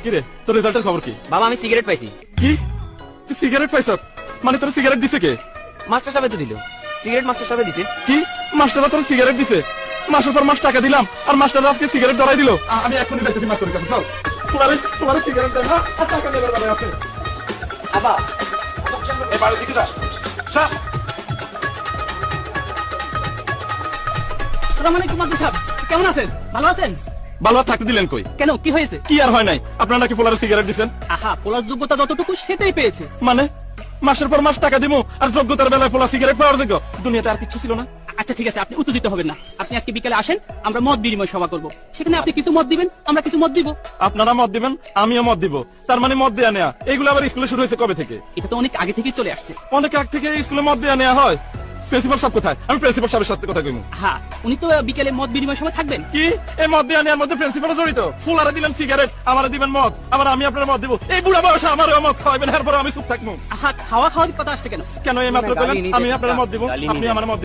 কি রে তোর রেজাল্টের খবর কি? বাবা আমি সিগারেট পাইছি। কি তুই সিগারেট পাইছ? মানে তোর সিগারেট দিছে কে? মাস্টার সাহেব তো দিল সিগারেট, মাস্টার সাহেব দিছে। কি মাস্টাররা তোর সিগারেট দিছে? মাসের পর মাস টাকা দিলাম আর মাস্টার আজকে সিগারেট ধরাই দিল। আমি এখনই যাইতেছি মাস্টারের কাছে। চল তোমার সিগারেট দেন না আর টাকা দেবার বেলায় আছে। আবা এবারে দিকে যা। আসসালামু মাস্টার সাহেব, কেমন আছেন? ভালো আছেন? ভালো আর থাকতে দিলেন কই? কেন, কি হয়েছে? কি আর হয় নাই, আপনারা নাকি পোলারে সিগারেট দিচ্ছেন? আহা, পোলার যোগ্যতা যতটুকু সেটাই পেয়েছে। মানে মাসের পর মাস টাকা দিব আর যোগ্যতার বেলায় পোলা সিগারেট পাওয়ার যোগ্য? দুনিয়াতে আর কিছু ছিল না? আচ্ছা ঠিক আছে, আপনি উত্তেজিত হবেন না। আপনি আজকে বিকেলে আসেন, আমরা মত বিনিময় সভা করব। সেখানে আপনি কিছু মত দিবেন, আমরা কিছু মত দিব। আপনারা মত দিবেন, আমিও মত দিব। তার মানে মত দেয়া নেয়া এগুলো আবার স্কুলে শুরু হয়েছে কবে থেকে? এটা তো অনেক আগে থেকেই চলে আসছে। অনেক আগ থেকে স্কুলে মত দেয়া নেয়া হয়। প্রিন্সিপাল সাহেব কোথায়? আমি প্রিন্সিপাল সাহেবের সাথে কথা কইমু। হ্যাঁ, উনি তো বিকেলে মত বিনিময় সময় থাকবেন। কি এই মদ দেয়া নেওয়ার মধ্যে প্রিন্সিপাল জড়িত? ফুলারে দিলেন সিগারেট, আমারে দিবেন মদ, আবার আমি আপনার মদ দিব। এই বুড়া বয়সে আমারও মদ খাওয়াবেন, এরপর আমি চুপ থাকবো আহা, খাওয়ার কথা আসছে কেন? কেন? এই মাত্র কইলেন আমি আপনার মদ দিব, আপনি আমার মদ